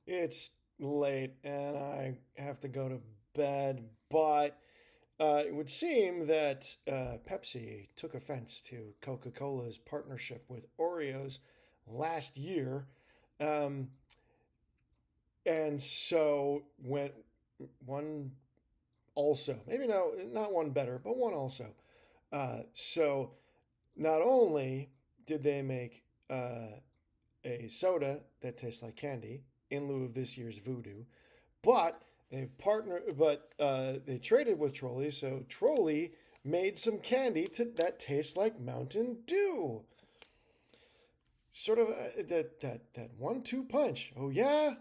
It's late and I have to go to bed, but it would seem that Pepsi took offense to Coca Cola's partnership with Oreos last year. Um, and so went one also, maybe no, not one better, but one also. So not only did they make a soda that tastes like candy in lieu of this year's Voodoo, but they traded with Trolli, so Trolli made some candy that tastes like Mountain Dew. Sort of that 1-2 punch. Oh yeah,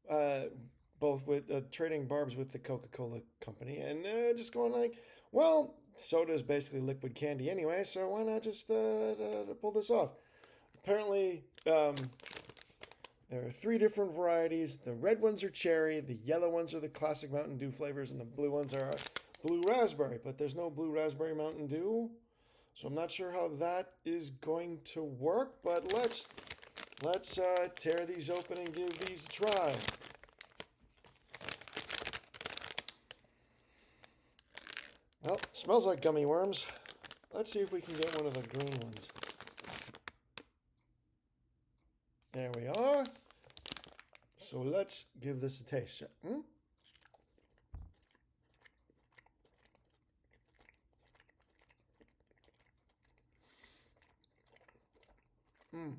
uh, both with trading barbs with the Coca Cola company and just going like, well, soda is basically liquid candy anyway, so why not just pull this off? Apparently, there are three different varieties. The red ones are cherry, the yellow ones are the classic Mountain Dew flavors, and the blue ones are blue raspberry. But there's no blue raspberry Mountain Dew, so I'm not sure how that is going to work. But let's tear these open and give these a try. Well, smells like gummy worms. Let's see if we can get one of the green ones. There we are. So let's give this a taste. Hmm? Mm.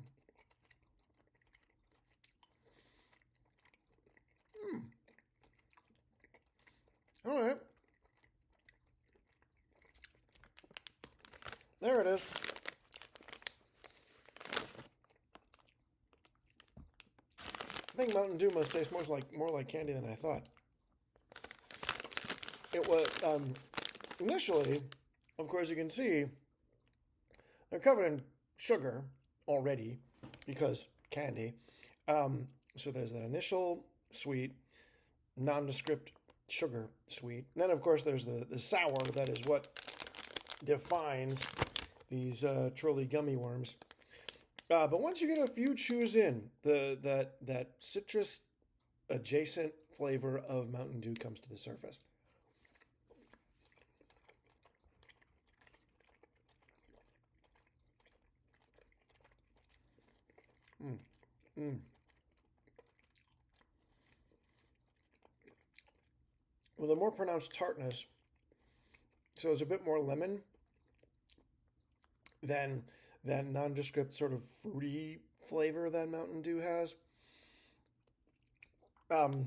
Mm. All right. There it is. I think Mountain Dew must taste more like candy than I thought. It was initially, of course, you can see they're covered in sugar already because candy. So there's that initial sweet, nondescript sugar sweet. And then, of course, there's the sour that is what defines these Trolli gummy worms. But once you get a few chews in, that citrus adjacent flavor of Mountain Dew comes to the surface. Mm, mm. With a more pronounced tartness, so it's a bit more lemon than that nondescript sort of fruity flavor that Mountain Dew has. Um,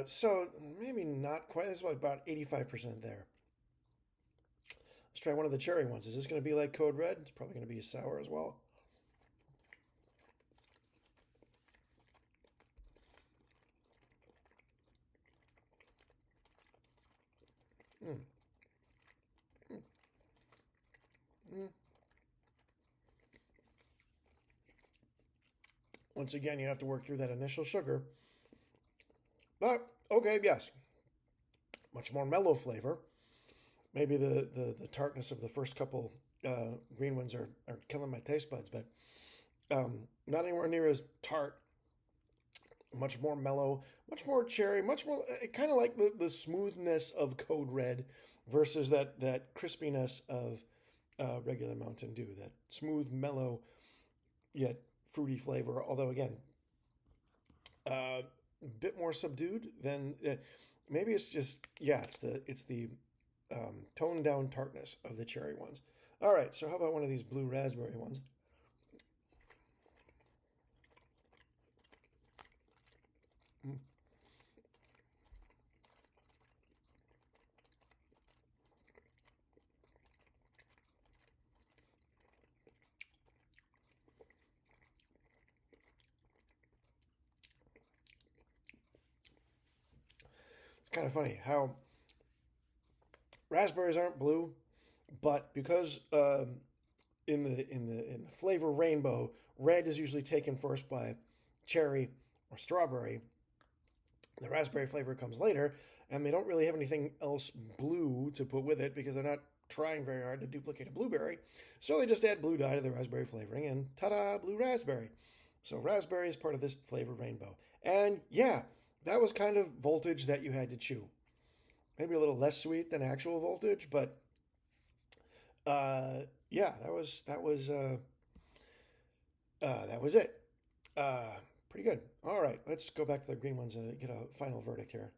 so maybe not quite. It's about 85% there. Let's try one of the cherry ones. Is this going to be like Code Red? It's probably going to be sour as well. Mm, mm, mm. Once again, you have to work through that initial sugar. But, okay, yes. Much more mellow flavor. Maybe the tartness of the first couple green ones are killing my taste buds, but not anywhere near as tart. Much more mellow, much more cherry, much more kind of like the smoothness of Code Red versus that crispiness of regular Mountain Dew. That smooth, mellow, yet fruity flavor. Although again, a bit more subdued than maybe it's just yeah, it's the toned down tartness of the cherry ones. All right, so how about one of these blue raspberry ones? Mm. It's kind of funny how raspberries aren't blue, but because in the flavor rainbow, red is usually taken first by cherry or strawberry. The raspberry flavor comes later, and they don't really have anything else blue to put with it because they're not trying very hard to duplicate a blueberry. So they just add blue dye to the raspberry flavoring, and ta-da, blue raspberry. So raspberry is part of this flavored rainbow. And yeah, that was kind of voltage that you had to chew. Maybe a little less sweet than actual voltage, but yeah, that was it. Uh, Pretty good. All right, let's go back to the green ones and get a final verdict here.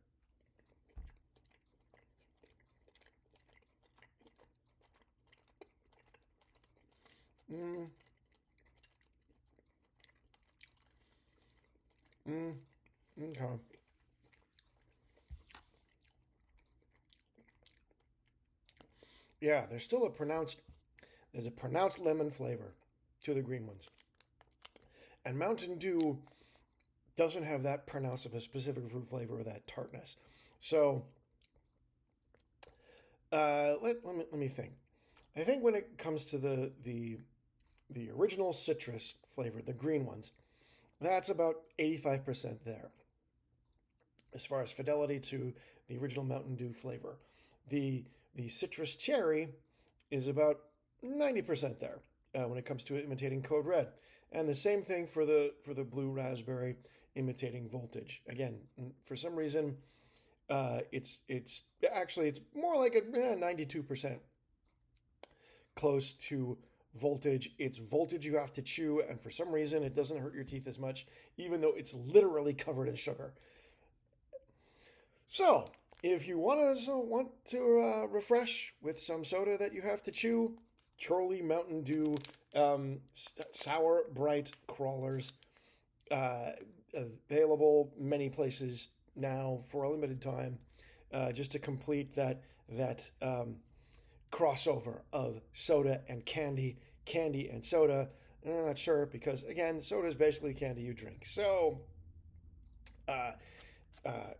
Mm, mm, okay. Yeah, there's a pronounced lemon flavor to the green ones. And Mountain Dew doesn't have that pronounced of a specific fruit flavor or that tartness. So let me think. I think when it comes to the original citrus flavor, the green ones, that's about 85% there as far as fidelity to the original Mountain Dew flavor. The the citrus cherry is about 90% there when it comes to imitating Code Red. And the same thing for the blue raspberry imitating voltage. Again, for some reason, it's actually it's more like a 92% close to voltage. It's voltage you have to chew, and for some reason, it doesn't hurt your teeth as much, even though it's literally covered in sugar. So, if you want to refresh with some soda that you have to chew, Trolli Mountain Dew Sour Bright Crawlers, uh, available many places now for a limited time, just to complete that crossover of soda and candy, candy and soda. I'm not sure because again, soda is basically candy you drink. So, uh, uh,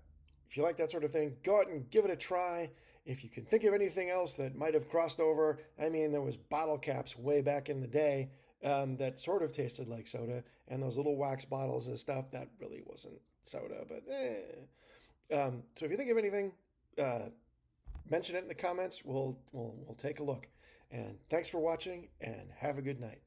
if you like that sort of thing, go out and give it a try. If you can think of anything else that might have crossed over, I mean, there was bottle caps way back in the day that sort of tasted like soda, and those little wax bottles and stuff that really wasn't soda, but so if you think of anything, uh, mention it in the comments. We'll take a look. And thanks for watching, and have a good night.